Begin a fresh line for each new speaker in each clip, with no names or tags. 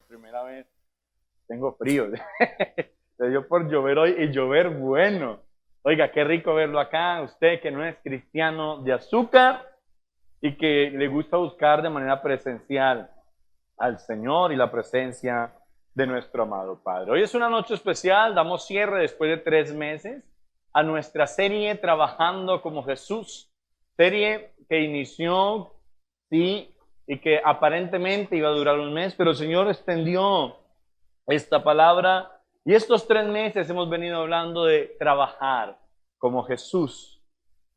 primera vez tengo frío. Le dio por llover hoy y llover bueno. Oiga, qué rico verlo acá. Usted que no es cristiano de azúcar y que le gusta buscar de manera presencial al Señor y la presencia de nuestro amado Padre. Hoy es una noche especial. Damos cierre después de 3 meses a nuestra serie Trabajando como Jesús. Serie que inició, sí, y que aparentemente iba a durar 1 mes, pero el Señor extendió esta palabra y estos 3 meses hemos venido hablando de trabajar como Jesús.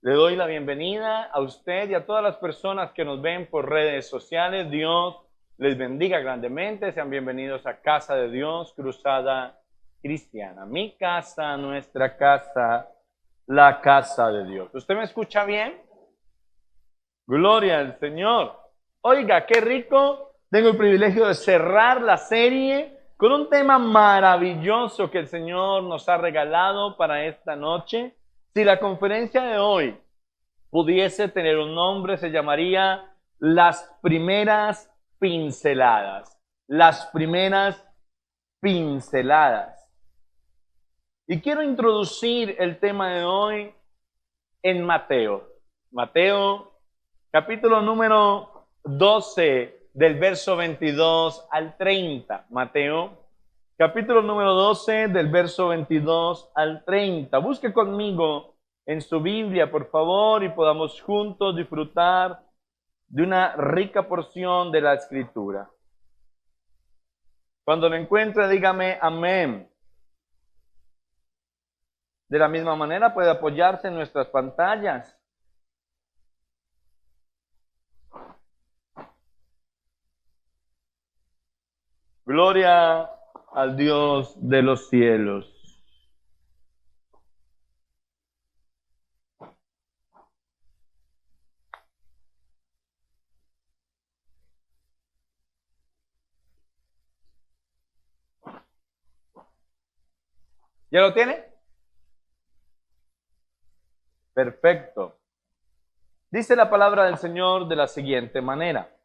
Le doy la bienvenida a usted y a todas las personas que nos ven por redes sociales. Dios les bendiga grandemente. Sean bienvenidos a Casa de Dios, Cruzada Cristiana. Mi casa, nuestra casa, la casa de Dios. ¿Usted me escucha bien? Gloria al Señor. Oiga, qué rico. Tengo el privilegio de cerrar la serie con un tema maravilloso que el Señor nos ha regalado para esta noche. Si la conferencia de hoy pudiese tener un nombre, se llamaría Las primeras pinceladas. Las primeras pinceladas. Y quiero introducir el tema de hoy en Mateo. Mateo, capítulo número 12, del verso 22 al 30. Mateo, capítulo número 12, del verso 22 al 30. Busque conmigo en su Biblia, por favor, y podamos juntos disfrutar de una rica porción de la Escritura. Cuando lo encuentre, dígame amén. De la misma manera puede apoyarse en nuestras pantallas. Gloria al Dios de los cielos. ¿Ya lo tiene? Perfecto. Dice la palabra del Señor de la siguiente manera.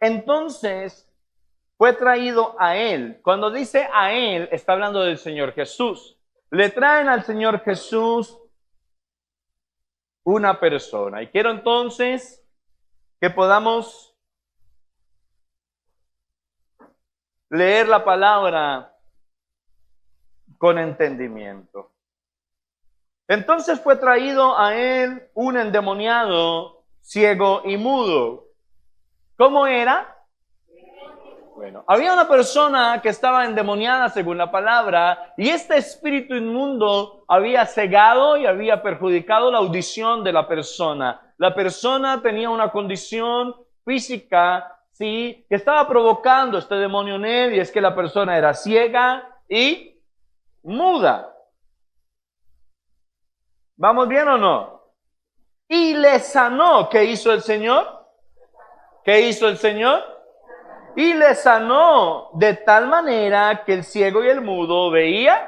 Entonces fue traído a él. Cuando dice a él, está hablando del Señor Jesús. Le traen al Señor Jesús una persona. Y quiero entonces que podamos leer la palabra con entendimiento. Entonces fue traído a él un endemoniado, ciego y mudo. ¿Cómo era? Bueno, había una persona que estaba endemoniada según la palabra y este espíritu inmundo había cegado y había perjudicado la audición de la persona. La persona tenía una condición física, sí, que estaba provocando este demonio en él y es que la persona era ciega y muda. ¿Vamos bien o no? Y le sanó. ¿Qué hizo el Señor? ¿Qué hizo el Señor? Y le sanó de tal manera que el ciego y el mudo veía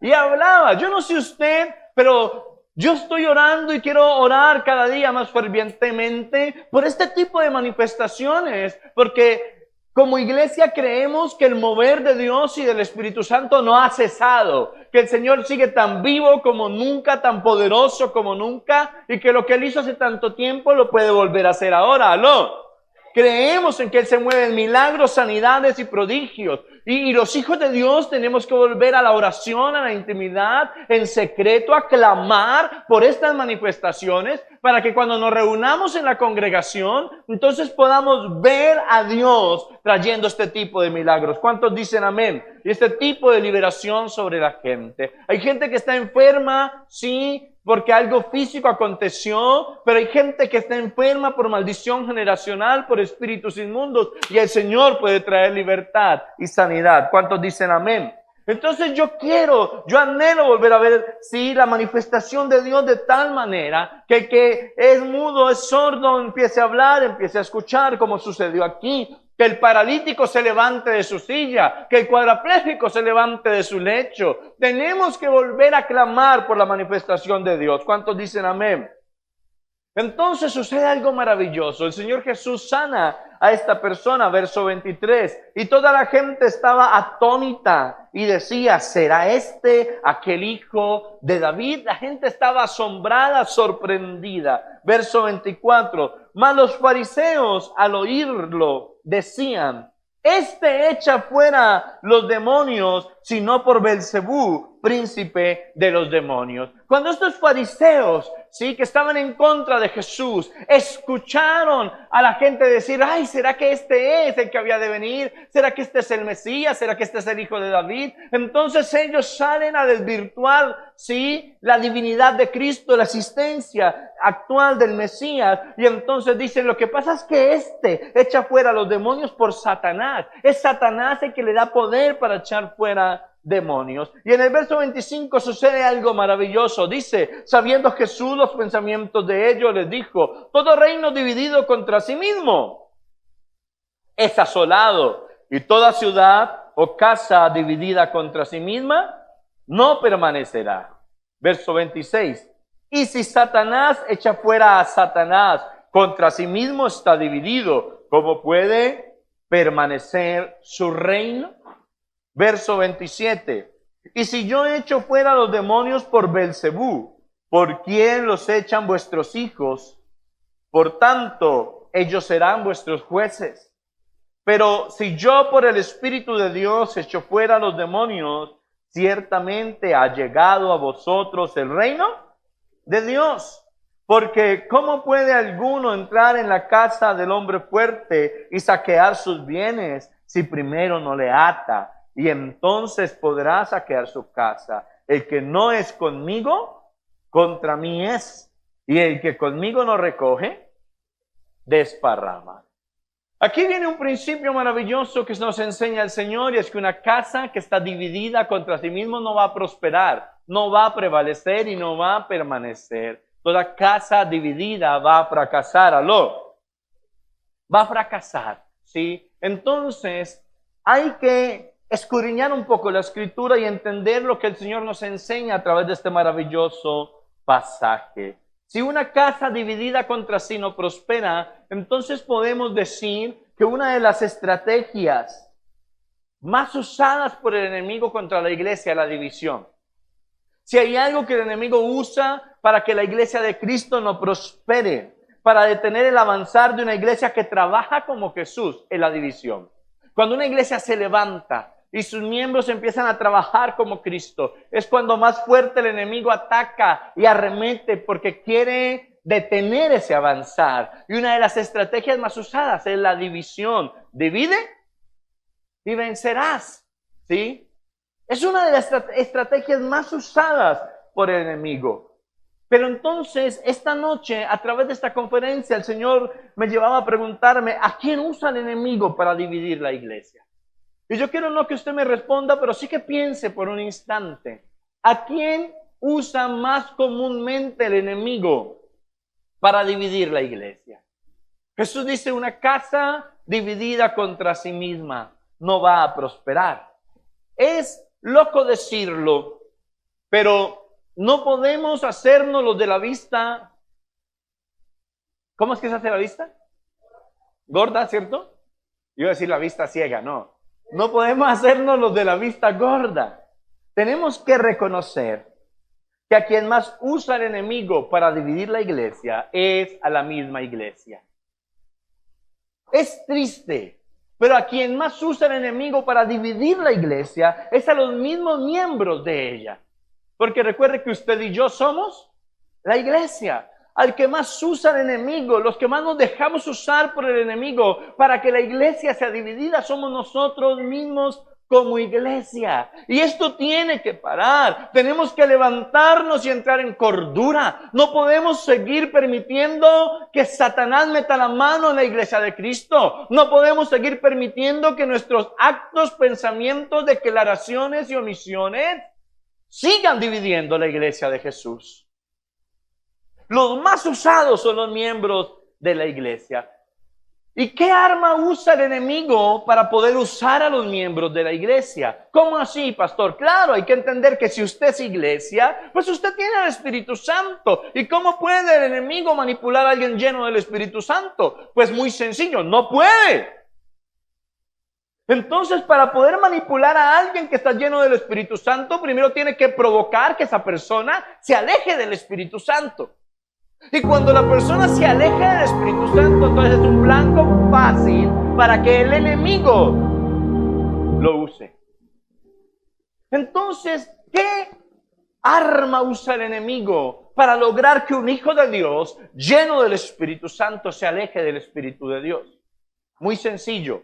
y hablaba. Yo no sé usted, pero yo estoy orando y quiero orar cada día más fervientemente por este tipo de manifestaciones, porque como iglesia creemos que el mover de Dios y del Espíritu Santo no ha cesado, que el Señor sigue tan vivo como nunca, tan poderoso como nunca, y que lo que Él hizo hace tanto tiempo lo puede volver a hacer ahora. ¿Aló? Creemos en que Él se mueve en milagros, sanidades y prodigios. Y los hijos de Dios tenemos que volver a la oración, a la intimidad, en secreto, a clamar por estas manifestaciones, para que cuando nos reunamos en la congregación, entonces podamos ver a Dios trayendo este tipo de milagros. ¿Cuántos dicen amén? Y este tipo de liberación sobre la gente. Hay gente que está enferma, sí, porque algo físico aconteció, pero hay gente que está enferma por maldición generacional, por espíritus inmundos, y el Señor puede traer libertad y sanidad. ¿Cuántos dicen amén? Entonces yo anhelo volver a ver, sí, la manifestación de Dios de tal manera que el que es mudo, es sordo, empiece a hablar, empiece a escuchar, como sucedió aquí. Que el paralítico se levante de su silla, que el cuadrapléjico se levante de su lecho. Tenemos que volver a clamar por la manifestación de Dios. ¿Cuántos dicen amén? Entonces sucede algo maravilloso. El Señor Jesús sana a esta persona, verso 23. Y toda la gente estaba atónita y decía, ¿será este aquel hijo de David? La gente estaba asombrada, sorprendida. Verso 24. Mas los fariseos al oírlo decían, este echa fuera los demonios, sino por Belcebú, príncipe de los demonios. Cuando estos fariseos, sí, que estaban en contra de Jesús, escucharon a la gente decir, ay, ¿será que este es el que había de venir? ¿Será que este es el Mesías? ¿Será que este es el hijo de David? Entonces ellos salen a desvirtuar, sí, la divinidad de Cristo, la existencia actual del Mesías, y entonces dicen, lo que pasa es que este echa fuera los demonios por Satanás. Es Satanás el que le da poder para echar fuera demonios. Y en el verso 25 sucede algo maravilloso. Dice, sabiendo Jesús los pensamientos de ellos, les dijo, todo reino dividido contra sí mismo es asolado, y toda ciudad o casa dividida contra sí misma no permanecerá. Verso 26. Y si Satanás echa fuera a Satanás, contra sí mismo está dividido, ¿cómo puede permanecer su reino? Verso 27. Y si yo echo fuera los demonios por Belcebú, ¿por quién los echan vuestros hijos? Por tanto, ellos serán vuestros jueces. Pero si yo por el Espíritu de Dios echo fuera los demonios, ciertamente ha llegado a vosotros el reino de Dios. Porque ¿cómo puede alguno entrar en la casa del hombre fuerte y saquear sus bienes si primero no le ata? Y entonces podrá saquear su casa. El que no es conmigo, contra mí es. Y el que conmigo no recoge, desparrama. Aquí viene un principio maravilloso que nos enseña el Señor, y es que una casa que está dividida contra sí mismo no va a prosperar, no va a prevalecer y no va a permanecer. Toda casa dividida va a fracasar, ¿aló? Va a fracasar, ¿sí? Entonces, hay que escudriñar un poco la Escritura y entender lo que el Señor nos enseña a través de este maravilloso pasaje. Si una casa dividida contra sí no prospera, entonces podemos decir que una de las estrategias más usadas por el enemigo contra la iglesia es la división. Si hay algo que el enemigo usa para que la iglesia de Cristo no prospere, para detener el avanzar de una iglesia que trabaja como Jesús, es la división. Cuando una iglesia se levanta y sus miembros empiezan a trabajar como Cristo, es cuando más fuerte el enemigo ataca y arremete porque quiere detener ese avanzar. Y una de las estrategias más usadas es la división. Divide y vencerás, ¿sí? Es una de las estrategias más usadas por el enemigo. Pero entonces, esta noche, a través de esta conferencia, el Señor me llevaba a preguntarme, ¿a quién usa el enemigo para dividir la iglesia? Y yo quiero no que usted me responda, pero sí que piense por un instante. ¿A quién usa más comúnmente el enemigo para dividir la iglesia? Jesús dice, una casa dividida contra sí misma no va a prosperar. Es loco decirlo, pero no podemos hacernos los de la vista. ¿Cómo es que se hace la vista? Gorda, ¿cierto? Yo iba a decir la vista ciega, no. No podemos hacernos los de la vista gorda. Tenemos que reconocer que a quien más usa el enemigo para dividir la iglesia es a la misma iglesia. Es triste, pero a quien más usa el enemigo para dividir la iglesia es a los mismos miembros de ella. Porque recuerde que usted y yo somos la iglesia. Al que más usa el enemigo, los que más nos dejamos usar por el enemigo para que la iglesia sea dividida, somos nosotros mismos como iglesia. Y esto tiene que parar. Tenemos que levantarnos y entrar en cordura. No podemos seguir permitiendo que Satanás meta la mano en la iglesia de Cristo. No podemos seguir permitiendo que nuestros actos, pensamientos, declaraciones y omisiones sigan dividiendo la iglesia de Jesús. Los más usados son los miembros de la iglesia. ¿Y qué arma usa el enemigo para poder usar a los miembros de la iglesia? ¿Cómo así, pastor? Claro, hay que entender que si usted es iglesia, pues usted tiene el Espíritu Santo. ¿Y cómo puede el enemigo manipular a alguien lleno del Espíritu Santo? Pues muy sencillo, no puede. Entonces, para poder manipular a alguien que está lleno del Espíritu Santo, primero tiene que provocar que esa persona se aleje del Espíritu Santo. Y cuando la persona se aleja del Espíritu Santo, entonces es un blanco fácil para que el enemigo lo use. Entonces, ¿qué arma usa el enemigo para lograr que un hijo de Dios lleno del Espíritu Santo se aleje del Espíritu de Dios? Muy sencillo.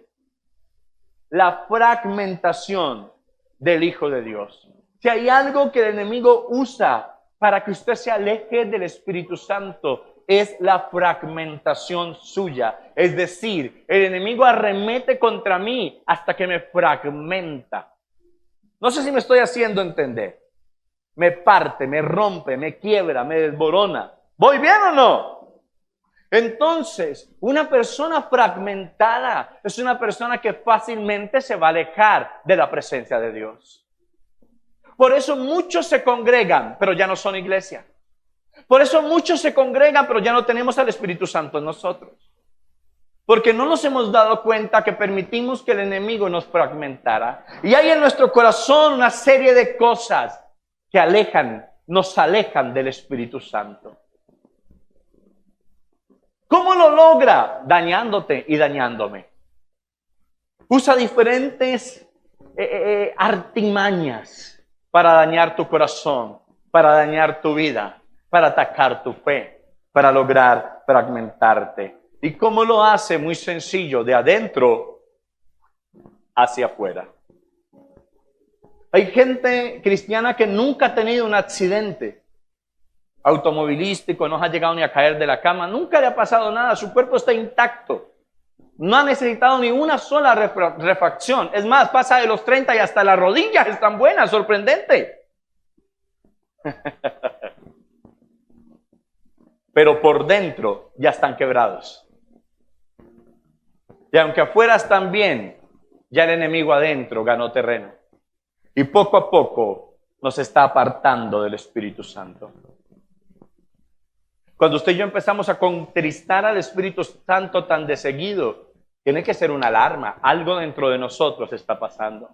La fragmentación del Hijo de Dios. Si hay algo que el enemigo usa para que usted se aleje del Espíritu Santo, es la fragmentación suya. Es decir, el enemigo arremete contra mí hasta que me fragmenta. No sé si me estoy haciendo entender. Me parte, me rompe, me quiebra, me desborona. ¿Voy bien o no? Entonces, una persona fragmentada es una persona que fácilmente se va a alejar de la presencia de Dios. Por eso muchos se congregan, pero ya no son iglesia. Por eso muchos se congregan, pero ya no tenemos al Espíritu Santo en nosotros. Porque no nos hemos dado cuenta que permitimos que el enemigo nos fragmentara. Y hay en nuestro corazón una serie de cosas que nos alejan del Espíritu Santo. ¿Cómo lo logra? Dañándote y dañándome. Usa diferentes artimañas para dañar tu corazón, para dañar tu vida, para atacar tu fe, para lograr fragmentarte. ¿Y cómo lo hace? Muy sencillo, de adentro hacia afuera. Hay gente cristiana que nunca ha tenido un accidente automovilístico, no ha llegado ni a caer de la cama, nunca le ha pasado nada, su cuerpo está intacto, no ha necesitado ni una sola refacción, es más, pasa de los 30 y hasta las rodillas están buenas, sorprendente. Pero por dentro ya están quebrados. Y aunque afuera están bien, ya el enemigo adentro ganó terreno. Y poco a poco nos está apartando del Espíritu Santo. Cuando usted y yo empezamos a contristar al Espíritu Santo tan de seguido, tiene que ser una alarma. Algo dentro de nosotros está pasando.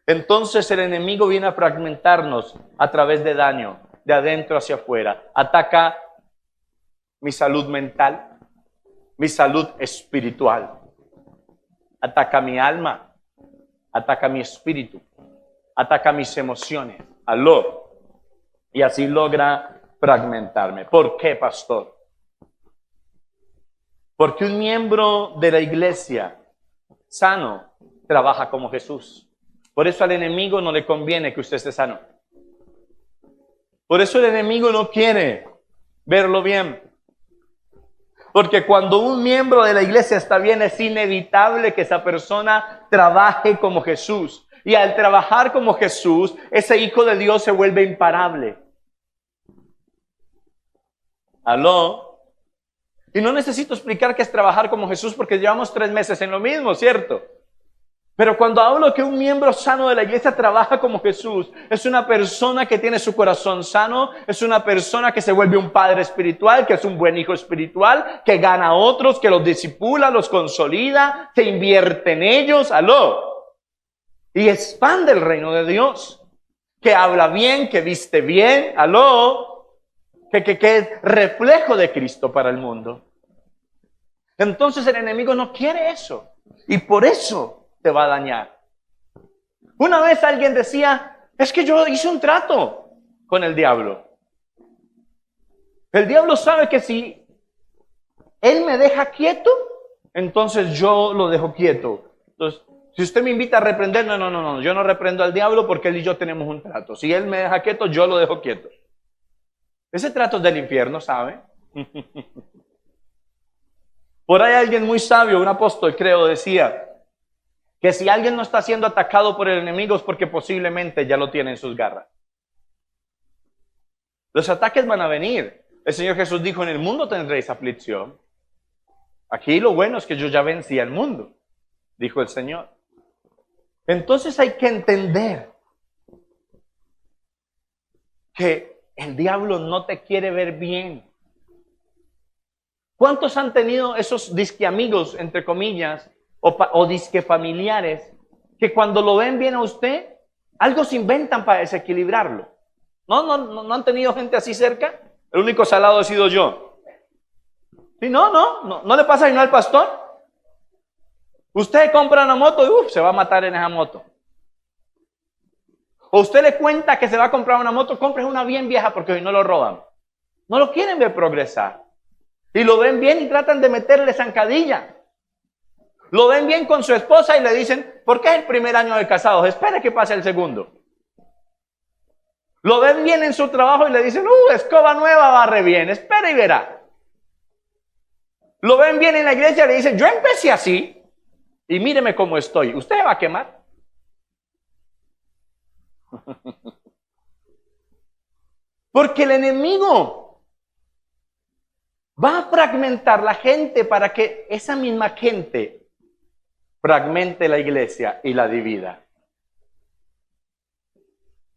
Entonces el enemigo viene a fragmentarnos a través de daño, de adentro hacia afuera. Ataca mi salud mental, mi salud espiritual. Ataca mi alma, ataca mi espíritu, ataca mis emociones. Aló. Y así logra fragmentarme. ¿Por qué, pastor? Porque un miembro de la iglesia sano trabaja como Jesús. Por eso al enemigo no le conviene que usted esté sano. Por eso el enemigo no quiere verlo bien. Porque cuando un miembro de la iglesia está bien, es inevitable que esa persona trabaje como Jesús. Y al trabajar como Jesús, ese hijo de Dios se vuelve imparable. ¿Aló? Y no necesito explicar qué es trabajar como Jesús porque llevamos 3 meses en lo mismo, ¿cierto? Pero cuando hablo que un miembro sano de la iglesia trabaja como Jesús, es una persona que tiene su corazón sano, es una persona que se vuelve un padre espiritual, que es un buen hijo espiritual, que gana a otros, que los discipula, los consolida, se invierte en ellos, ¿aló? Y expande el reino de Dios, que habla bien, que viste bien, ¿aló? Que es reflejo de Cristo para el mundo. Entonces el enemigo no quiere eso. Y por eso te va a dañar. Una vez alguien decía, es que yo hice un trato con el diablo. El diablo sabe que si él me deja quieto, entonces yo lo dejo quieto. Entonces, si usted me invita a reprender, no, yo no reprendo al diablo porque él y yo tenemos un trato. Si él me deja quieto, yo lo dejo quieto. Ese trato es del infierno, ¿sabe? Por ahí alguien muy sabio, un apóstol creo, decía que si alguien no está siendo atacado por el enemigo es porque posiblemente ya lo tiene en sus garras. Los ataques van a venir. El Señor Jesús dijo, en el mundo tendréis aflicción. Aquí lo bueno es que yo ya vencí al mundo, dijo el Señor. Entonces hay que entender que el diablo no te quiere ver bien. ¿Cuántos han tenido esos disque amigos, entre comillas, o disque familiares, que cuando lo ven bien a usted, algo se inventan para desequilibrarlo? ¿No han tenido gente así cerca? El único salado he sido yo. Sí, no le pasa sino al pastor. Usted compra una moto y se va a matar en esa moto. O usted le cuenta que se va a comprar una moto, compre una bien vieja porque hoy no lo roban. No lo quieren ver progresar. Y lo ven bien y tratan de meterle zancadilla. Lo ven bien con su esposa y le dicen, ¿por qué es el primer año de casados? Espere que pase el segundo. Lo ven bien en su trabajo y le dicen, escoba nueva, barre bien, espere y verá. Lo ven bien en la iglesia y le dicen, yo empecé así y míreme cómo estoy. ¿Usted va a quemar? Porque el enemigo va a fragmentar la gente para que esa misma gente fragmente la iglesia y la divida.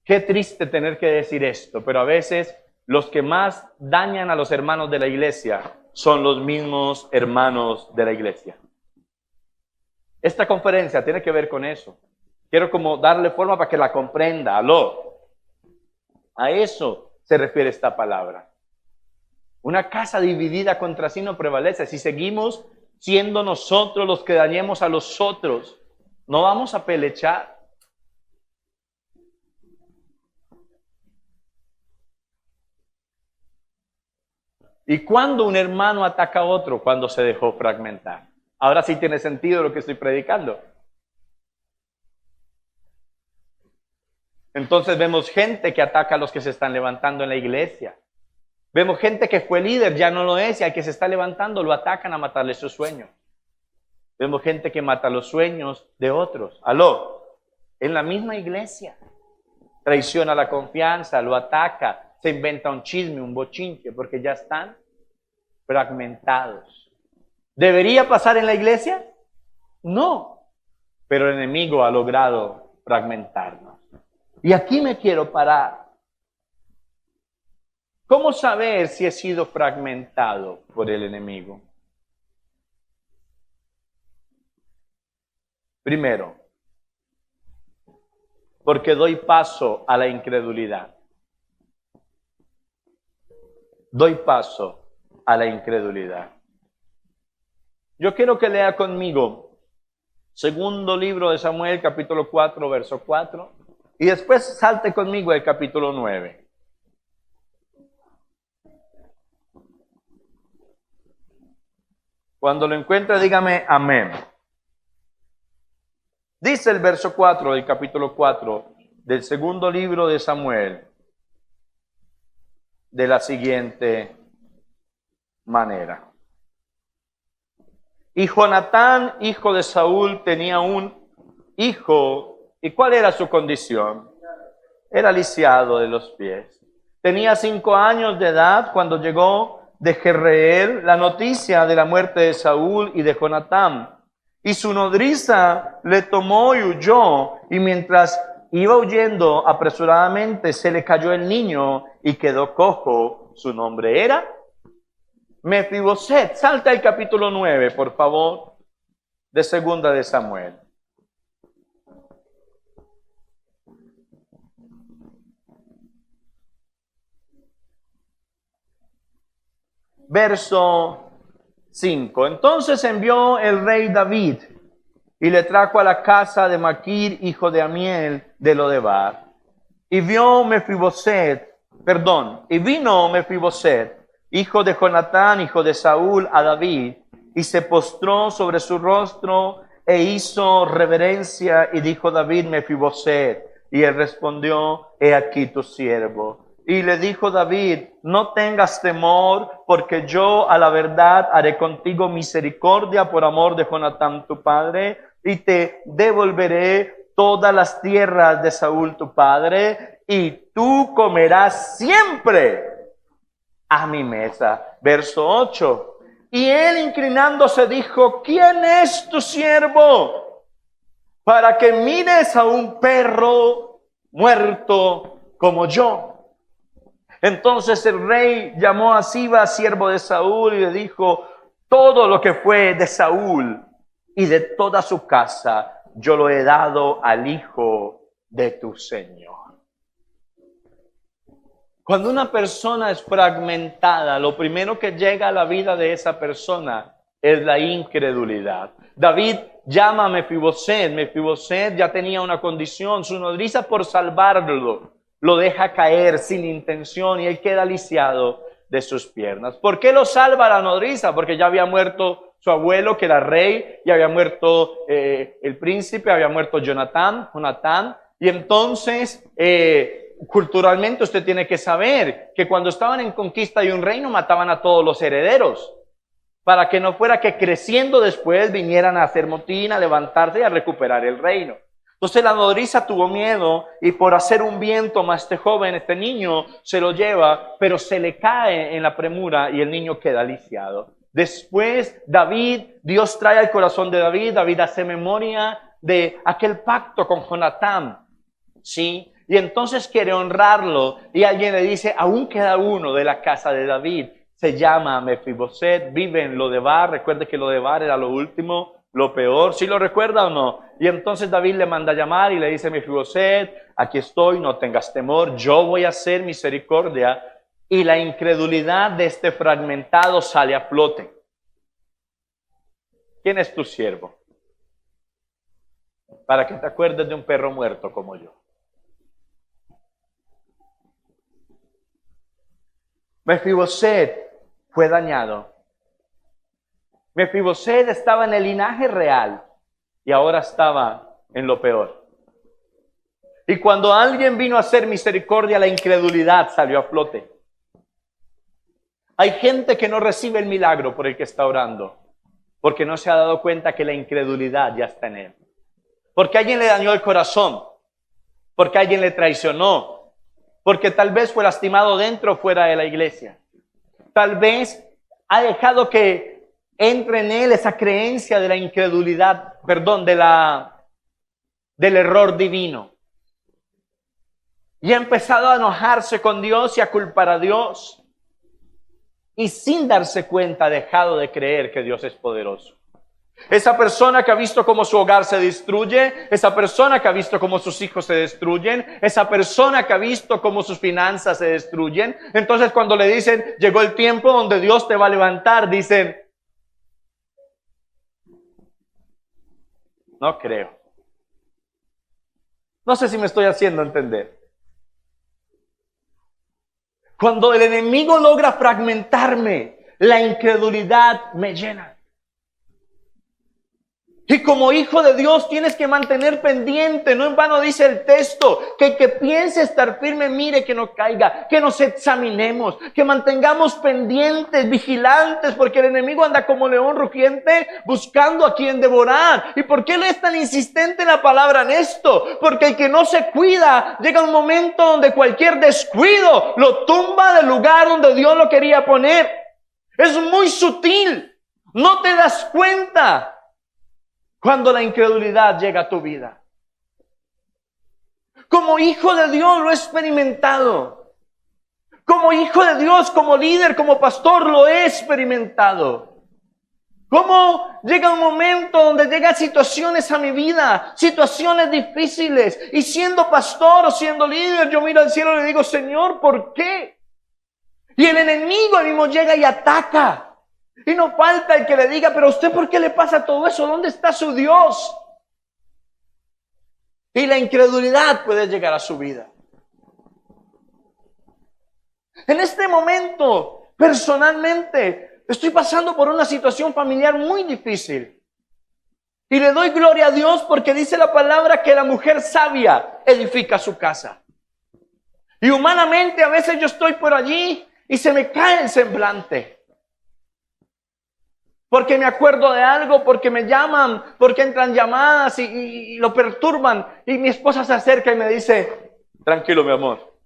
Qué triste tener que decir esto, pero a veces los que más dañan a los hermanos de la iglesia son los mismos hermanos de la iglesia. Esta conferencia tiene que ver con eso. Quiero como darle forma para que la comprenda. A eso se refiere esta palabra. Una casa dividida contra sí no prevalece. Si seguimos siendo nosotros los que dañemos a los otros, no vamos a pelechar. ¿Y cuándo un hermano ataca a otro? Cuando se dejó fragmentar. Ahora sí tiene sentido lo que estoy predicando. Entonces vemos gente que ataca a los que se están levantando en la iglesia. Vemos gente que fue líder, ya no lo es, y al que se está levantando lo atacan a matarle sus sueños. Vemos gente que mata los sueños de otros. En la misma iglesia. Traiciona la confianza, lo ataca, se inventa un chisme, un bochinche, porque ya están fragmentados. ¿Debería pasar en la iglesia? No, pero el enemigo ha logrado fragmentarnos. Y aquí me quiero parar. ¿Cómo saber si he sido fragmentado por el enemigo? Primero, porque doy paso a la incredulidad. Doy paso a la incredulidad. Yo quiero que lea conmigo segundo libro de Samuel, capítulo 4, verso 4, y después salte conmigo al capítulo 9. Cuando lo encuentre, dígame amén. Dice el verso 4 del capítulo 4 del segundo libro de Samuel de la siguiente manera. Y Jonatán, hijo de Saúl, tenía un hijo. ¿Y cuál era su condición? Era lisiado de los pies. Tenía 5 años de edad cuando llegó de Jezreel la noticia de la muerte de Saúl y de Jonatán. Y su nodriza le tomó y huyó, y mientras iba huyendo apresuradamente se le cayó el niño y quedó cojo. Su nombre era Mefiboset. Salta al capítulo 9, por favor, de segunda de Samuel. Verso 5. Entonces envió el rey David y le trajo a la casa de Maquir, hijo de Amiel, de Lodebar. Y vino Mefiboset, hijo de Jonatán, hijo de Saúl, a David, y se postró sobre su rostro e hizo reverencia, y dijo David, Mefiboset, y él respondió, he aquí tu siervo. Y le dijo David, no tengas temor, porque yo a la verdad haré contigo misericordia por amor de Jonatán tu padre, y te devolveré todas las tierras de Saúl tu padre, y tú comerás siempre a mi mesa. Verso 8. Y él, inclinándose, dijo: ¿quién es tu siervo para que mires a un perro muerto como yo? Entonces el rey llamó a Siba, siervo de Saúl, y le dijo: todo lo que fue de Saúl y de toda su casa, yo lo he dado al hijo de tu Señor. Cuando una persona es fragmentada, lo primero que llega a la vida de esa persona es la incredulidad. David llama a Mefiboset. Mefiboset ya tenía una condición. Su nodriza, por salvarlo, lo deja caer sin intención y él queda lisiado de sus piernas. ¿Por qué lo salva la nodriza? Porque ya había muerto su abuelo, que era rey, y había muerto el príncipe, había muerto Jonatán, y entonces culturalmente usted tiene que saber que cuando estaban en conquista de un reino mataban a todos los herederos, para que no fuera que creciendo después vinieran a hacer motín, a levantarse y a recuperar el reino. Entonces la nodriza tuvo miedo y por hacer un bien toma a este joven, este niño, se lo lleva, pero se le cae en la premura y el niño queda lisiado. Después Dios trae al corazón de David hace memoria de aquel pacto con Jonatán, ¿sí? Y entonces quiere honrarlo y alguien le dice: aún queda uno de la casa de David, se llama Mefiboset, vive en Lodebar. Recuerde que Lodebar era lo último, lo peor. ¿Sí lo recuerda o no? Y entonces David le manda a llamar y le dice: Mefiboset, aquí estoy, no tengas temor, yo voy a hacer misericordia. Y la incredulidad de este fragmentado sale a flote. ¿Quién es tu siervo? Para que te acuerdes de un perro muerto como yo. Mefiboset fue dañado. Mefiboset estaba en el linaje real y ahora estaba en lo peor. Y cuando alguien vino a hacer misericordia, la incredulidad salió a flote. Hay gente que no recibe el milagro por el que está orando, porque no se ha dado cuenta que la incredulidad ya está en él. Porque alguien le dañó el corazón, porque alguien le traicionó, porque tal vez fue lastimado dentro o fuera de la iglesia. Tal vez ha dejado que entre en él esa creencia de la incredulidad, del error divino. Y ha empezado a enojarse con Dios y a culpar a Dios. Y sin darse cuenta ha dejado de creer que Dios es poderoso. Esa persona que ha visto cómo su hogar se destruye, esa persona que ha visto cómo sus hijos se destruyen, esa persona que ha visto cómo sus finanzas se destruyen, entonces cuando le dicen: llegó el tiempo donde Dios te va a levantar, dicen: no creo. No sé si me estoy haciendo entender. Cuando el enemigo logra fragmentarme, la incredulidad me llena. Y como hijo de Dios tienes que mantener pendiente, no en vano dice el texto, que el que piense estar firme mire que no caiga, que nos examinemos, que mantengamos pendientes, vigilantes, porque el enemigo anda como león rugiente buscando a quien devorar. ¿Y por qué él es tan insistente en la palabra en esto? Porque el que no se cuida, llega un momento donde cualquier descuido lo tumba del lugar donde Dios lo quería poner. Es muy sutil, no te das cuenta cuando la incredulidad llega a tu vida. Como hijo de Dios lo he experimentado. Como hijo de Dios, como líder, como pastor lo he experimentado. Como llega un momento donde llegan situaciones a mi vida, situaciones difíciles, y siendo pastor o siendo líder, yo miro al cielo y le digo: Señor, ¿por qué? Y el enemigo mismo llega y ataca. Y no falta el que le diga: pero usted, ¿por qué le pasa todo eso? ¿Dónde está su Dios? Y la incredulidad puede llegar a su vida. En este momento, personalmente, estoy pasando por una situación familiar muy difícil. Y le doy gloria a Dios porque dice la palabra que la mujer sabia edifica su casa. Y humanamente a veces yo estoy por allí y se me cae el semblante. Porque me acuerdo de algo, porque me llaman, porque entran llamadas y lo perturban. Y mi esposa se acerca y me dice: tranquilo, mi amor,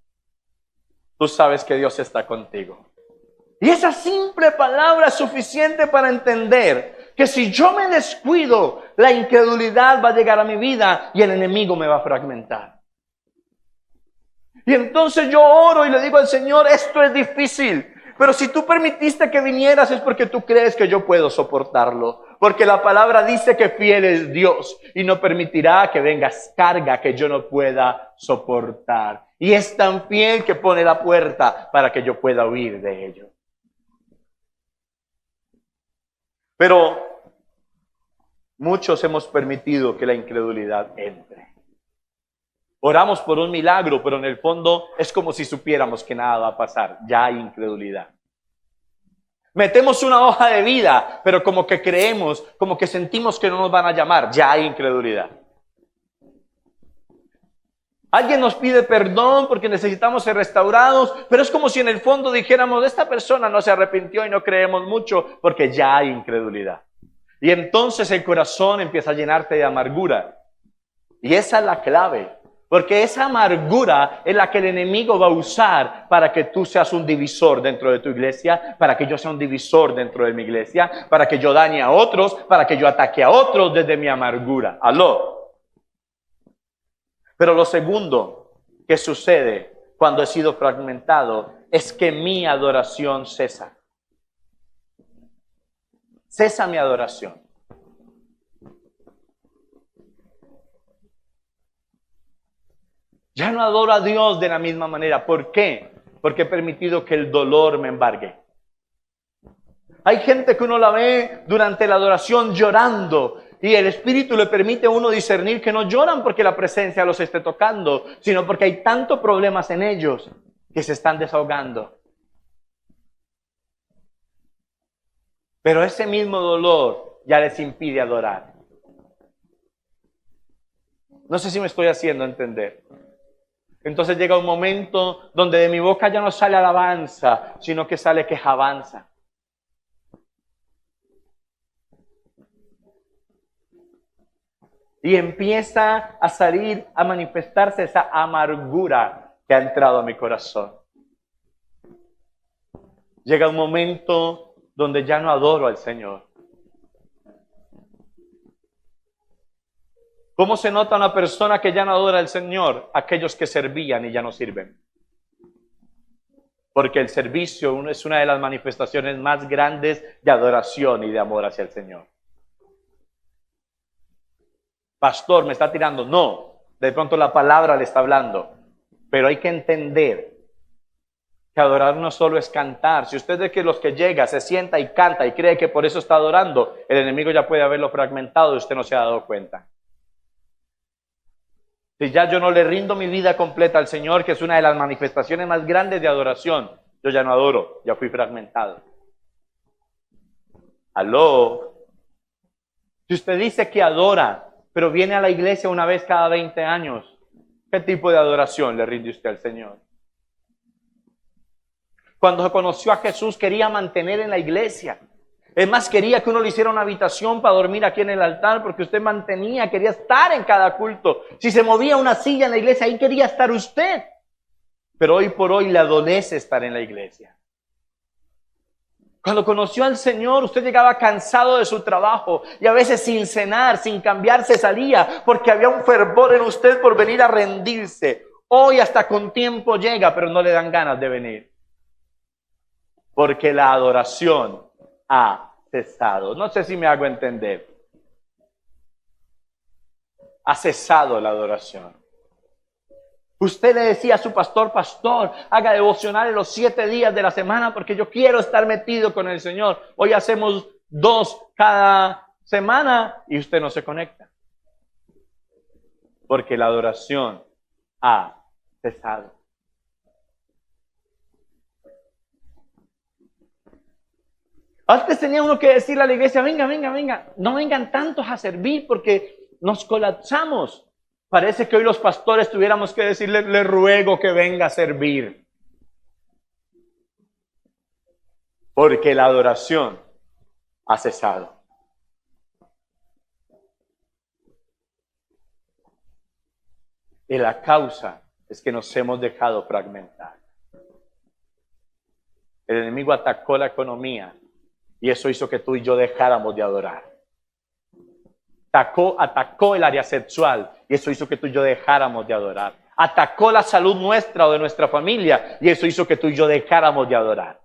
tú sabes que Dios está contigo. Y esa simple palabra es suficiente para entender que si yo me descuido, la incredulidad va a llegar a mi vida y el enemigo me va a fragmentar. Y entonces yo oro y le digo al Señor, esto es difícil, pero si tú permitiste que vinieras es porque tú crees que yo puedo soportarlo. Porque la palabra dice que fiel es Dios y no permitirá que vengas carga que yo no pueda soportar. Y es tan fiel que pone la puerta para que yo pueda huir de ello. Pero muchos hemos permitido que la incredulidad entre. Oramos por un milagro, pero en el fondo es como si supiéramos que nada va a pasar. Ya hay incredulidad. Metemos una hoja de vida, pero como que creemos, como que sentimos que no nos van a llamar. Ya hay incredulidad. Alguien nos pide perdón porque necesitamos ser restaurados, pero es como si en el fondo dijéramos, esta persona no se arrepintió y no creemos mucho porque ya hay incredulidad. Y entonces el corazón empieza a llenarte de amargura. Y esa es la clave, porque esa amargura es la que el enemigo va a usar para que tú seas un divisor dentro de tu iglesia, para que yo sea un divisor dentro de mi iglesia, para que yo dañe a otros, para que yo ataque a otros desde mi amargura. ¿Aló? Pero lo segundo que sucede cuando he sido fragmentado es que mi adoración cesa. Cesa mi adoración. Ya no adoro a Dios de la misma manera. ¿Por qué? Porque he permitido que el dolor me embargue. Hay gente que uno la ve durante la adoración llorando y el Espíritu le permite a uno discernir que no lloran porque la presencia los esté tocando, sino porque hay tantos problemas en ellos que se están desahogando. Pero ese mismo dolor ya les impide adorar. No sé si me estoy haciendo entender. Entonces llega un momento donde de mi boca ya no sale alabanza, sino que sale quejabanza. Y empieza a salir, a manifestarse esa amargura que ha entrado a mi corazón. Llega un momento donde ya no adoro al Señor. ¿Cómo se nota una persona que ya no adora al Señor? Aquellos que servían y ya no sirven. Porque el servicio es una de las manifestaciones más grandes de adoración y de amor hacia el Señor. Pastor, ¿me está tirando? No, de pronto la palabra le está hablando. Pero hay que entender que adorar no solo es cantar. Si usted es de los que llega, se sienta y canta y cree que por eso está adorando, el enemigo ya puede haberlo fragmentado y usted no se ha dado cuenta. Si ya yo no le rindo mi vida completa al Señor, que es una de las manifestaciones más grandes de adoración, yo ya no adoro, ya fui fragmentado. ¿Aló? Si usted dice que adora, pero viene a la iglesia una vez cada 20 años, ¿qué tipo de adoración le rinde usted al Señor? Cuando conoció a Jesús quería mantener en la iglesia. Es más, quería que uno le hiciera una habitación para dormir aquí en el altar, porque usted mantenía, quería estar en cada culto. Si se movía una silla en la iglesia, ahí quería estar usted. Pero hoy por hoy le adolece estar en la iglesia. Cuando conoció al Señor, usted llegaba cansado de su trabajo y a veces sin cenar, sin cambiarse salía, porque había un fervor en usted por venir a rendirse. Hoy hasta con tiempo llega, pero no le dan ganas de venir. Porque la adoración ha cesado. No sé si me hago entender. Ha cesado la adoración. Usted le decía a su pastor, pastor, haga devocionales los 7 días de la semana porque yo quiero estar metido con el Señor. Hoy hacemos 2 cada semana y usted no se conecta. Porque la adoración ha cesado. Antes tenía uno que decirle a la iglesia, venga, no vengan tantos a servir porque nos colapsamos. Parece que hoy los pastores tuviéramos que decirle, le ruego que venga a servir. Porque la adoración ha cesado. Y la causa es que nos hemos dejado fragmentar. El enemigo atacó la economía y eso hizo que tú y yo dejáramos de adorar. Atacó el área sexual y eso hizo que tú y yo dejáramos de adorar. Atacó la salud nuestra o de nuestra familia y eso hizo que tú y yo dejáramos de adorar.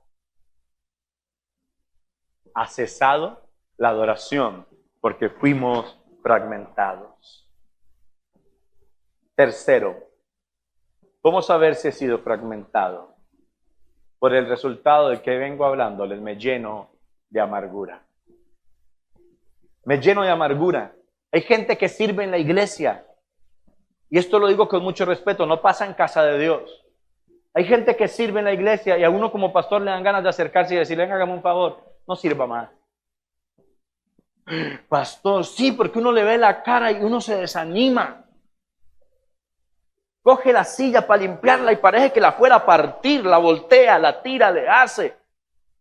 Ha cesado la adoración porque fuimos fragmentados. Tercero, ¿cómo saber si he sido fragmentado? Por el resultado de que vengo hablándoles, me lleno de amargura. Me lleno de amargura. Hay gente que sirve en la iglesia, y esto lo digo con mucho respeto, no pasa en casa de Dios. Hay gente que sirve en la iglesia y a uno como pastor le dan ganas de acercarse y decirle, hágame un favor, no sirva más. Pastor, sí, porque uno le ve la cara y uno se desanima. Coge la silla para limpiarla y parece que la fuera a partir, la voltea, la tira, le hace.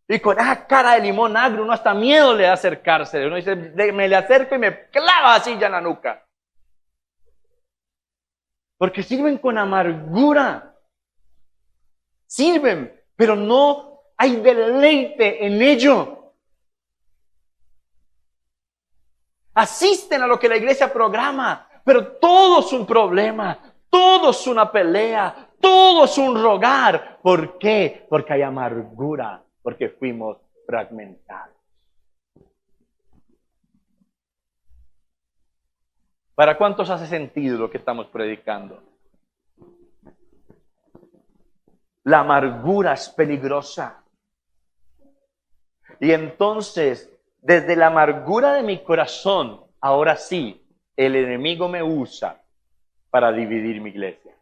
Y con esa cara de limón agrio, uno hasta miedo le da acercarse. Uno dice, me le acerco y me clava la silla en la nuca. Porque sirven con amargura. Sirven, pero no hay deleite en ello. Asisten a lo que la iglesia programa, pero todo es un problema, todo es una pelea, todo es un rogar. ¿Por qué? Porque hay amargura, porque fuimos fragmentados. ¿Para cuántos hace sentido lo que estamos predicando? La amargura es peligrosa. Y entonces, desde la amargura de mi corazón, ahora sí, el enemigo me usa para dividir mi iglesia,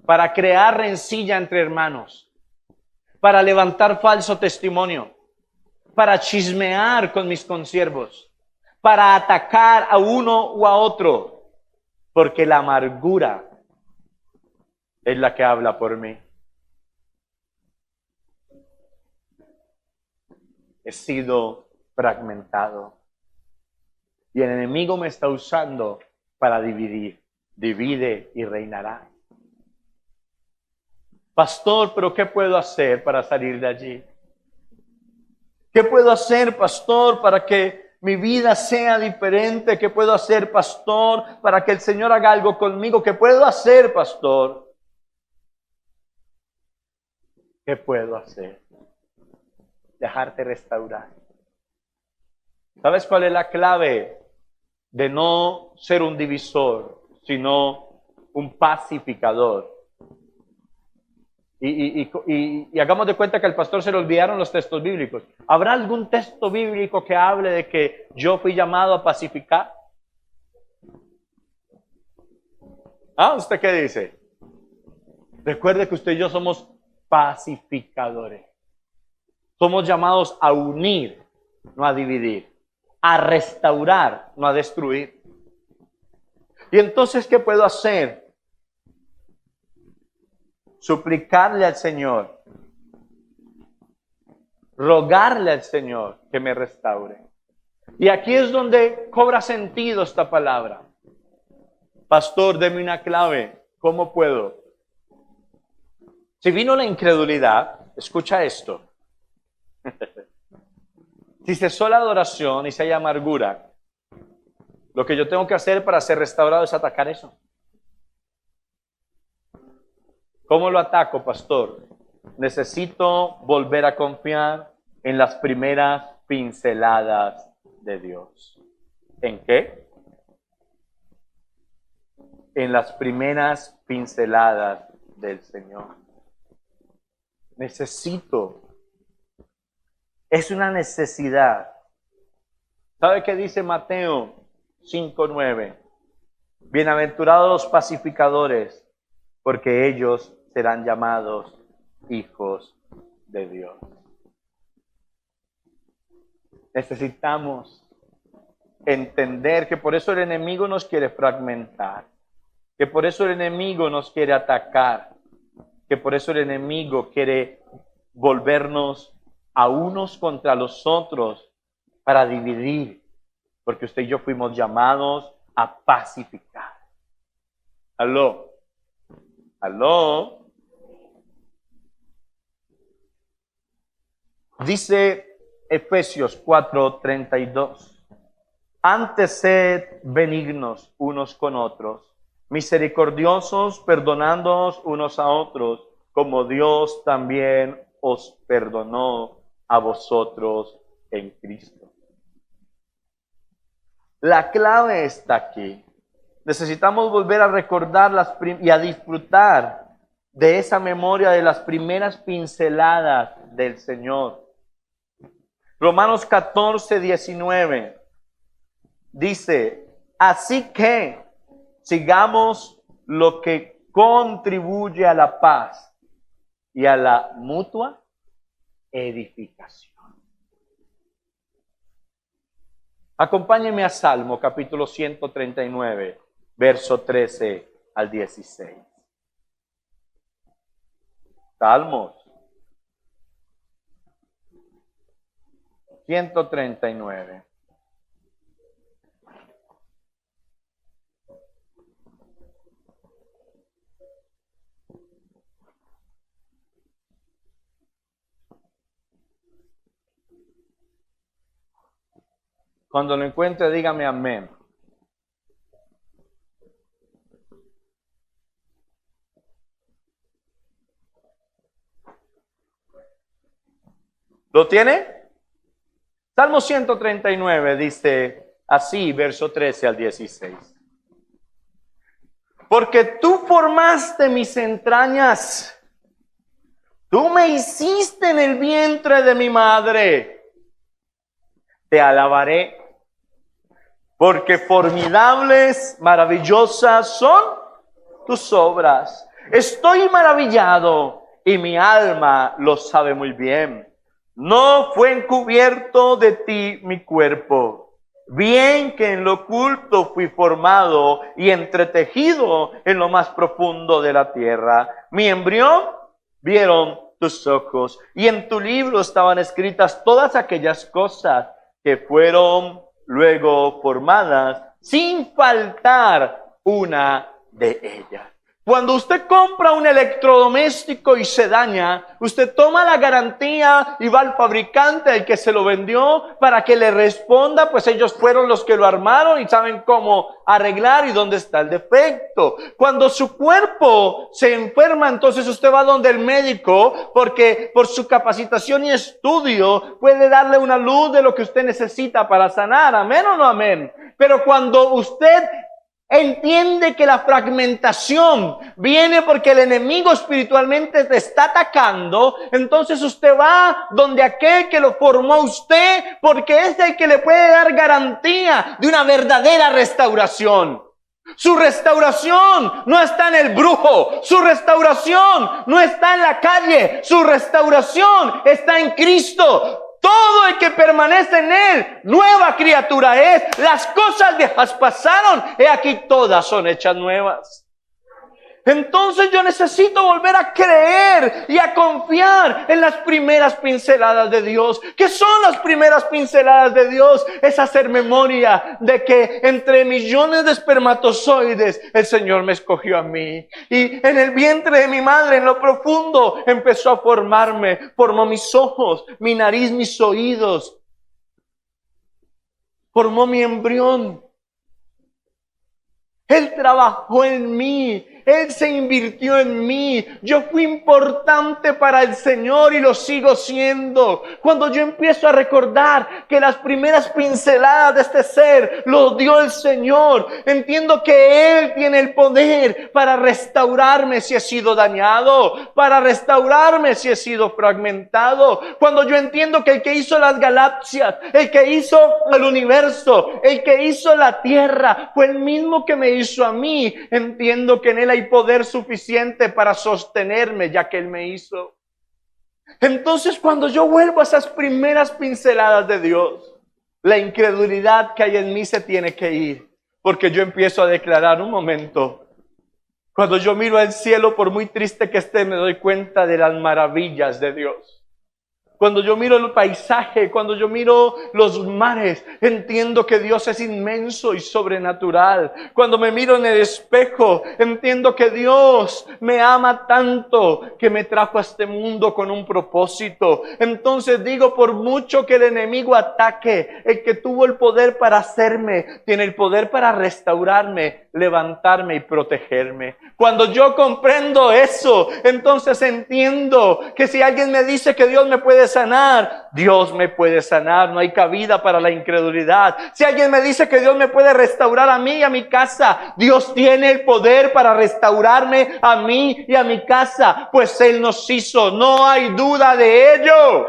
para crear rencilla entre hermanos, para levantar falso testimonio, para chismear con mis consiervos, para atacar a uno o a otro, porque la amargura es la que habla por mí. He sido fragmentado y el enemigo me está usando para dividir. Divide y reinará. Pastor, ¿pero qué puedo hacer para salir de allí? ¿Qué puedo hacer, pastor, para que mi vida sea diferente? ¿Qué puedo hacer, pastor, para que el Señor haga algo conmigo? ¿Qué puedo hacer, pastor? ¿Qué puedo hacer? Dejarte restaurar. ¿Sabes cuál es la clave de no ser un divisor, sino un pacificador? Y hagamos de cuenta que al pastor se le olvidaron los textos bíblicos. ¿Habrá algún texto bíblico que hable de que yo fui llamado a pacificar? ¿Ah? ¿Usted qué dice? Recuerde que usted y yo somos pacificadores. Somos llamados a unir, no a dividir. A restaurar, no a destruir. Y entonces, ¿qué puedo hacer? Suplicarle al Señor, rogarle al Señor que me restaure. Y aquí es donde cobra sentido esta palabra. Pastor, deme una clave. ¿Cómo puedo? Si vino la incredulidad, escucha esto. Si cesó la adoración y si hay amargura, lo que yo tengo que hacer para ser restaurado es atacar eso. ¿Cómo lo ataco, pastor? Necesito volver a confiar en las primeras pinceladas de Dios. ¿En qué? En las primeras pinceladas del Señor. Necesito. Es una necesidad. ¿Sabe qué dice Mateo 5:9? Bienaventurados los pacificadores, porque ellos serán llamados hijos de Dios. Necesitamos entender que por eso el enemigo nos quiere fragmentar, que por eso el enemigo nos quiere atacar, que por eso el enemigo quiere volvernos a unos contra los otros para dividir, porque usted y yo fuimos llamados a pacificar. ¿Aló? ¿Aló? Dice Efesios 4:32. Antes sed benignos unos con otros, misericordiosos, perdonándoos unos a otros, como Dios también os perdonó a vosotros en Cristo. La clave está aquí. Necesitamos volver a recordar y a disfrutar de esa memoria de las primeras pinceladas del Señor. Romanos 14:19 dice, así que sigamos lo que contribuye a la paz y a la mutua edificación. Acompáñenme a Salmo capítulo 139, verso 13 al 16. Salmos 139. Cuando lo encuentre, dígame amén. ¿Lo tiene? Salmo 139 dice así, verso 13 al 16. Porque tú formaste mis entrañas, tú me hiciste en el vientre de mi madre. Te alabaré, porque formidables, maravillosas son tus obras. Estoy maravillado y mi alma lo sabe muy bien. No fue encubierto de ti mi cuerpo. Bien que en lo oculto fui formado y entretejido en lo más profundo de la tierra. Mi embrión vieron tus ojos y en tu libro estaban escritas todas aquellas cosas que fueron luego formadas sin faltar una de ellas. Cuando usted compra un electrodoméstico y se daña, usted toma la garantía y va al fabricante, el que se lo vendió, para que le responda, pues ellos fueron los que lo armaron y saben cómo arreglar y dónde está el defecto. Cuando su cuerpo se enferma, entonces usted va donde el médico, porque por su capacitación y estudio puede darle una luz de lo que usted necesita para sanar. ¿Amén o no amén? Pero cuando usted entiende que la fragmentación viene porque el enemigo espiritualmente te está atacando, entonces usted va donde aquel que lo formó a usted, porque es el que le puede dar garantía de una verdadera restauración. Su restauración no está en el brujo, su restauración no está en la calle, su restauración está en Cristo. Todo el que permanece en Él, nueva criatura es. Las cosas viejas pasaron, he aquí todas son hechas nuevas. Entonces yo necesito volver a creer y a confiar en las primeras pinceladas de Dios. ¿Qué son las primeras pinceladas de Dios? Es hacer memoria de que entre millones de espermatozoides el Señor me escogió a mí. Y en el vientre de mi madre, en lo profundo, empezó a formarme. Formó mis ojos, mi nariz, mis oídos. Formó mi embrión. Él trabajó en mí. Él se invirtió en mí. Yo fui importante para el Señor y lo sigo siendo. Cuando yo empiezo a recordar que las primeras pinceladas de este ser lo dio el Señor, entiendo que Él tiene el poder para restaurarme si he sido dañado, para restaurarme si he sido fragmentado. Cuando yo entiendo que el que hizo las galaxias, el que hizo el universo, el que hizo la tierra, fue el mismo que me hizo a mí, entiendo que en Él hay poder suficiente para sostenerme, ya que Él me hizo. Entonces, cuando yo vuelvo a esas primeras pinceladas de Dios, la incredulidad que hay en mí se tiene que ir, porque yo empiezo a declarar: un momento, cuando yo miro al cielo, por muy triste que esté, me doy cuenta de las maravillas de Dios. Cuando yo miro el paisaje, cuando yo miro los mares, entiendo que Dios es inmenso y sobrenatural. Cuando me miro en el espejo, entiendo que Dios me ama tanto que me trajo a este mundo con un propósito. Entonces digo, por mucho que el enemigo ataque, el que tuvo el poder para hacerme, tiene el poder para restaurarme, levantarme y protegerme. Cuando yo comprendo eso, entonces entiendo que si alguien me dice que Dios me puede sanar, Dios me puede sanar, no hay cabida para la incredulidad. Si alguien me dice que Dios me puede restaurar a mí y a mi casa, Dios tiene el poder para restaurarme a mí y a mi casa, pues Él nos hizo, no hay duda de ello.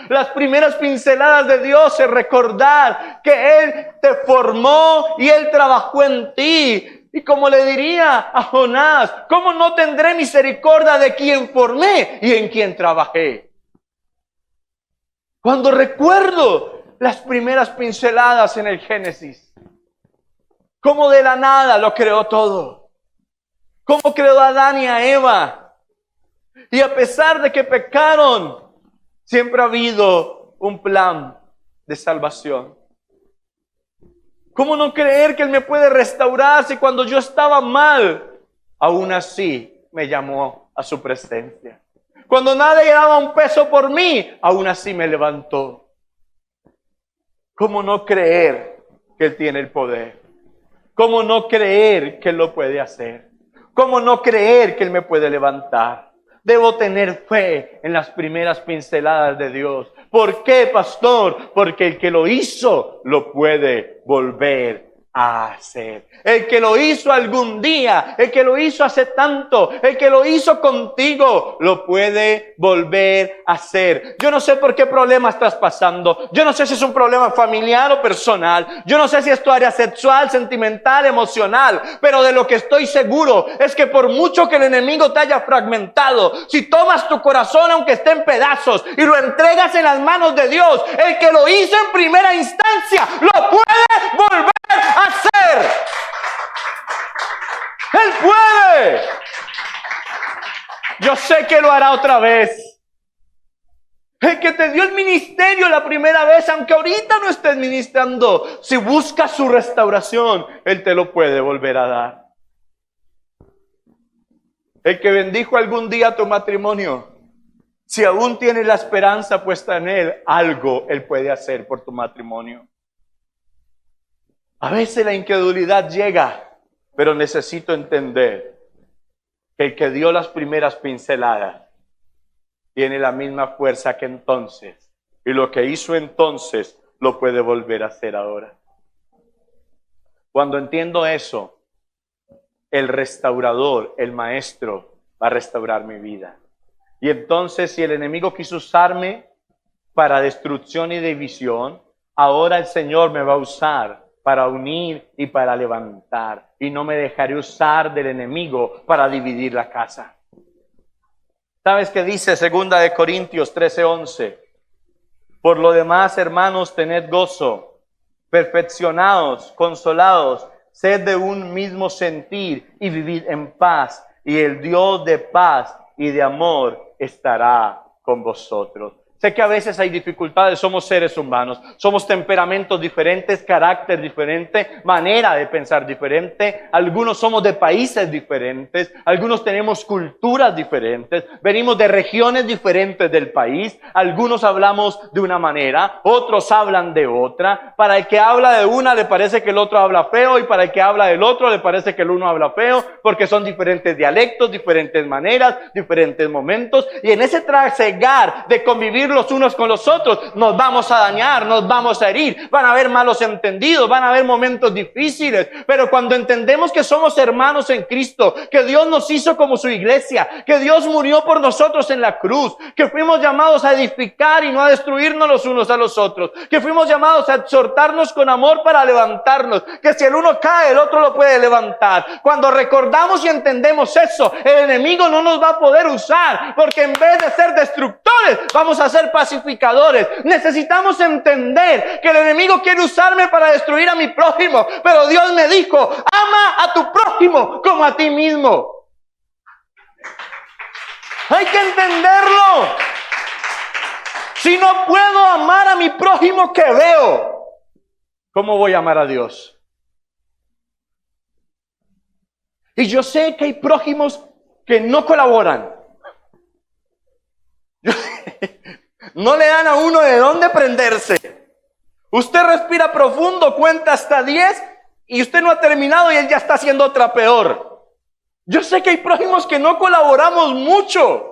Las primeras pinceladas de Dios es recordar que Él te formó y Él trabajó en ti. Y como le diría a Jonás, ¿cómo no tendré misericordia de quien formé y en quien trabajé? Cuando recuerdo las primeras pinceladas en el Génesis, cómo de la nada lo creó todo, cómo creó a Adán y a Eva, y a pesar de que pecaron, siempre ha habido un plan de salvación. ¿Cómo no creer que Él me puede restaurar si cuando yo estaba mal, aún así me llamó a su presencia? Cuando nadie daba un peso por mí, aún así me levantó. ¿Cómo no creer que Él tiene el poder? ¿Cómo no creer que Él lo puede hacer? ¿Cómo no creer que Él me puede levantar? Debo tener fe en las primeras pinceladas de Dios. ¿Por qué, pastor? Porque el que lo hizo, lo puede volver a hacer. El que lo hizo algún día, el que lo hizo hace tanto, el que lo hizo contigo, lo puede volver a hacer. Yo no sé por qué problema estás pasando. Yo no sé si es un problema familiar o personal. Yo no sé si es tu área sexual, sentimental, emocional. Pero de lo que estoy seguro es que por mucho que el enemigo te haya fragmentado, si tomas tu corazón aunque esté en pedazos y lo entregas en las manos de Dios, el que lo hizo en primera instancia, lo puede volver a hacer. Él puede. Yo sé que lo hará otra vez. El que te dio el ministerio la primera vez, aunque ahorita no estés ministrando, si buscas su restauración, Él te lo puede volver a dar. El que bendijo algún día tu matrimonio, si aún tienes la esperanza puesta en Él, algo Él puede hacer por tu matrimonio. A veces la incredulidad llega, pero necesito entender que el que dio las primeras pinceladas tiene la misma fuerza que entonces. Y lo que hizo entonces lo puede volver a hacer ahora. Cuando entiendo eso, el restaurador, el maestro, va a restaurar mi vida. Y entonces, si el enemigo quiso usarme para destrucción y división, ahora el Señor me va a usar para unir y para levantar. Y no me dejaré usar del enemigo para dividir la casa. ¿Sabes qué dice 2 de Corintios 13:11? Por lo demás, hermanos, tened gozo, perfeccionados, consolados, sed de un mismo sentir y vivid en paz. Y el Dios de paz y de amor estará con vosotros. Sé que a veces hay dificultades, somos seres humanos, somos temperamentos diferentes, carácter diferente, manera de pensar diferente, algunos somos de países diferentes, algunos tenemos culturas diferentes, venimos de regiones diferentes del país, algunos hablamos de una manera, otros hablan de otra, para el que habla de una le parece que el otro habla feo y para el que habla del otro le parece que el uno habla feo, porque son diferentes dialectos, diferentes maneras, diferentes momentos, y en ese trasegar de convivir los unos con los otros, nos vamos a dañar, nos vamos a herir, van a haber malos entendidos, van a haber momentos difíciles, pero cuando entendemos que somos hermanos en Cristo, que Dios nos hizo como su iglesia, que Dios murió por nosotros en la cruz, que fuimos llamados a edificar y no a destruirnos los unos a los otros, que fuimos llamados a exhortarnos con amor para levantarnos, que si el uno cae, el otro lo puede levantar. Cuando recordamos y entendemos eso, el enemigo no nos va a poder usar, porque en vez de ser destructores, vamos a ser pacificadores. Necesitamos entender que el enemigo quiere usarme para destruir a mi prójimo, pero Dios me dijo, ama a tu prójimo como a ti mismo. Hay que entenderlo. Si no puedo amar a mi prójimo que veo, ¿cómo voy a amar a Dios? Y yo sé que hay prójimos que no colaboran. No le dan a uno de dónde prenderse. Usted respira profundo, cuenta hasta 10 y usted no ha terminado y él ya está haciendo otra peor. Yo sé que hay prójimos que no colaboramos mucho.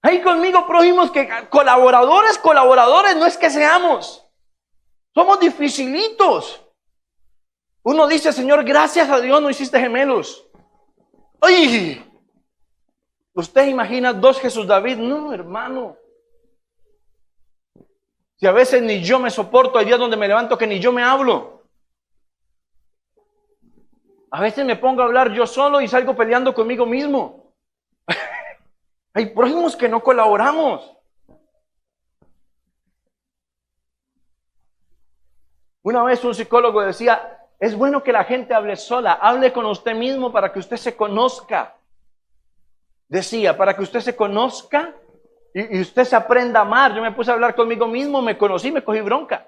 Hay conmigo prójimos que colaboradores, no es que seamos. Somos dificilitos. Uno dice, Señor, gracias a Dios no hiciste gemelos. ¡Ay! ¿Usted imagina 2 Jesús David? No, hermano. Si a veces ni yo me soporto, hay días donde me levanto que ni yo me hablo. A veces me pongo a hablar yo solo y salgo peleando conmigo mismo. Hay prójimos que no colaboramos. Una vez un psicólogo decía, es bueno que la gente hable sola, hable con usted mismo para que usted se conozca. Decía, para que usted se conozca y usted se aprenda a amar. Yo me puse a hablar conmigo mismo, me conocí, me cogí bronca.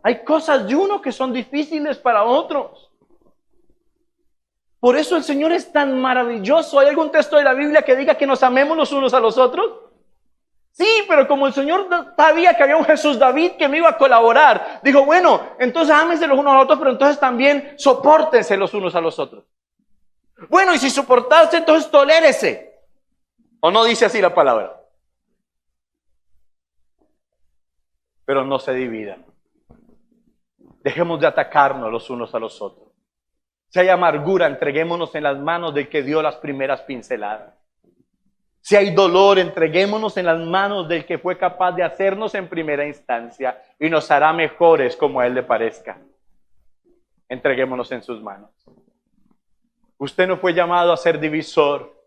Hay cosas de uno que son difíciles para otros. Por eso el Señor es tan maravilloso. ¿Hay algún texto de la Biblia que diga que nos amemos los unos a los otros? Sí, pero como el Señor sabía que había un Jesús David que me iba a colaborar, dijo, bueno, entonces ámense los unos a los otros, pero entonces también sopórtense los unos a los otros. Bueno, y si soportarse, entonces tolérese. ¿O no dice así la palabra? Pero no se dividan. Dejemos de atacarnos los unos a los otros. Si hay amargura, entreguémonos en las manos del que dio las primeras pinceladas. Si hay dolor, entreguémonos en las manos del que fue capaz de hacernos en primera instancia y nos hará mejores como a Él le parezca. Entreguémonos en sus manos. Usted no fue llamado a ser divisor.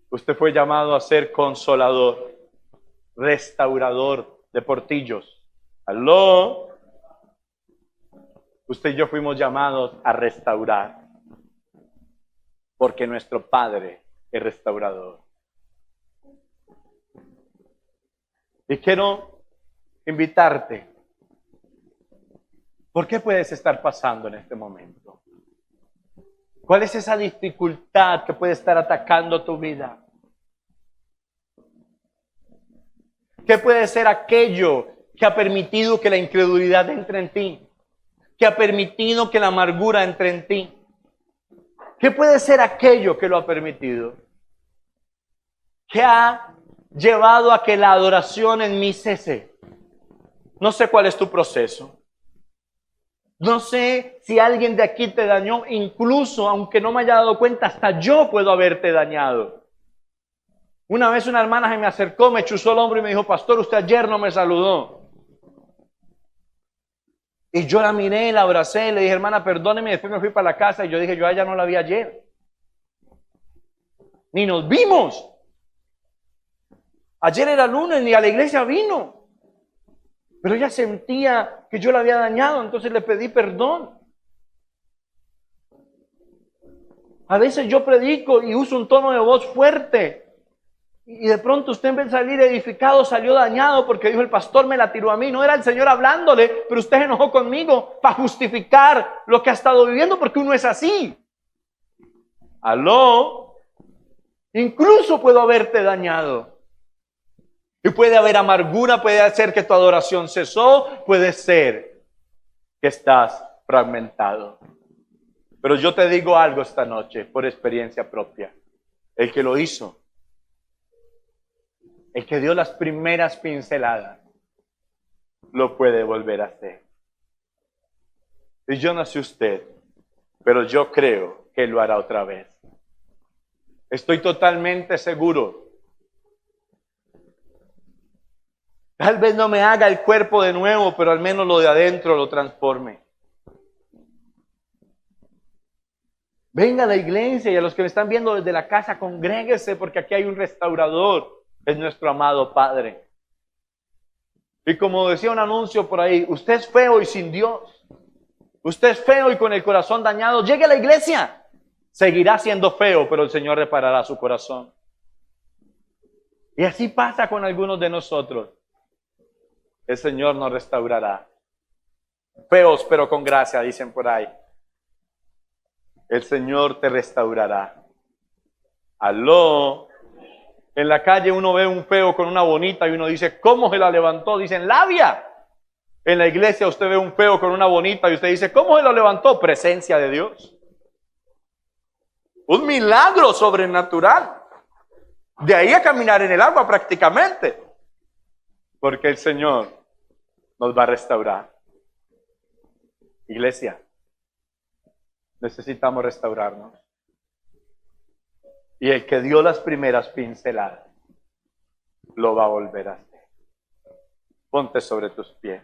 Usted fue llamado a ser consolador, restaurador de portillos. ¿Aló? Usted y yo fuimos llamados a restaurar, porque nuestro Padre es restaurador. Y quiero invitarte. ¿Por qué puedes estar pasando en este momento? ¿Cuál es esa dificultad que puede estar atacando tu vida? ¿Qué puede ser aquello que ha permitido que la incredulidad entre en ti? ¿Que ha permitido que la amargura entre en ti? ¿Qué puede ser aquello que lo ha permitido? ¿Qué ha llevado a que la adoración en mí cese? No sé cuál es tu proceso. No sé si alguien de aquí te dañó, incluso aunque no me haya dado cuenta, hasta yo puedo haberte dañado. Una vez una hermana se me acercó, me chuzó el hombro y me dijo, pastor, usted ayer no me saludó. Y yo la miré, la abracé, le dije, hermana, perdóneme, después me fui para la casa y yo dije, yo a ella no la vi ayer. Ni nos vimos. Ayer era lunes, ni a la iglesia vino. Pero ella sentía que yo la había dañado, entonces le pedí perdón. A veces yo predico y uso un tono de voz fuerte. Y de pronto usted en vez de salir edificado salió dañado porque dijo el pastor me la tiró a mí. No era el Señor hablándole, pero usted se enojó conmigo para justificar lo que ha estado viviendo porque uno es así. ¿Aló? Incluso puedo haberte dañado. Y puede haber amargura, puede ser que tu adoración cesó, puede ser que estás fragmentado. Pero yo te digo algo esta noche por experiencia propia. El que lo hizo, el que dio las primeras pinceladas, lo puede volver a hacer. Y yo no sé usted, pero yo creo que lo hará otra vez. Estoy totalmente seguro. Tal vez no me haga el cuerpo de nuevo, pero al menos lo de adentro lo transforme. Venga a la iglesia y a los que me están viendo desde la casa, congréguese porque aquí hay un restaurador. Es nuestro amado Padre. Y como decía un anuncio por ahí, usted es feo y sin Dios. Usted es feo y con el corazón dañado. Llegue a la iglesia. Seguirá siendo feo, pero el Señor reparará su corazón. Y así pasa con algunos de nosotros. El Señor nos restaurará. Feos, pero con gracia, dicen por ahí. El Señor te restaurará. Aló. En la calle uno ve un feo con una bonita y uno dice, ¿cómo se la levantó? Dicen, labia. En la iglesia usted ve un feo con una bonita y usted dice, ¿cómo se la levantó? Presencia de Dios. Un milagro sobrenatural. De ahí a caminar en el agua prácticamente. Porque el Señor nos va a restaurar. Iglesia, necesitamos restaurarnos. Y el que dio las primeras pinceladas, lo va a volver a hacer. Ponte sobre tus pies.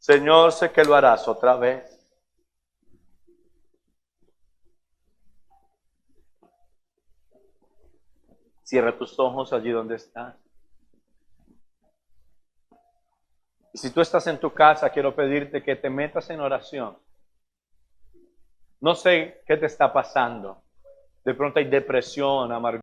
Señor, sé que lo harás otra vez. Cierra tus ojos allí donde estás. Y si tú estás en tu casa, quiero pedirte que te metas en oración. No sé qué te está pasando. De pronto hay depresión, amargura.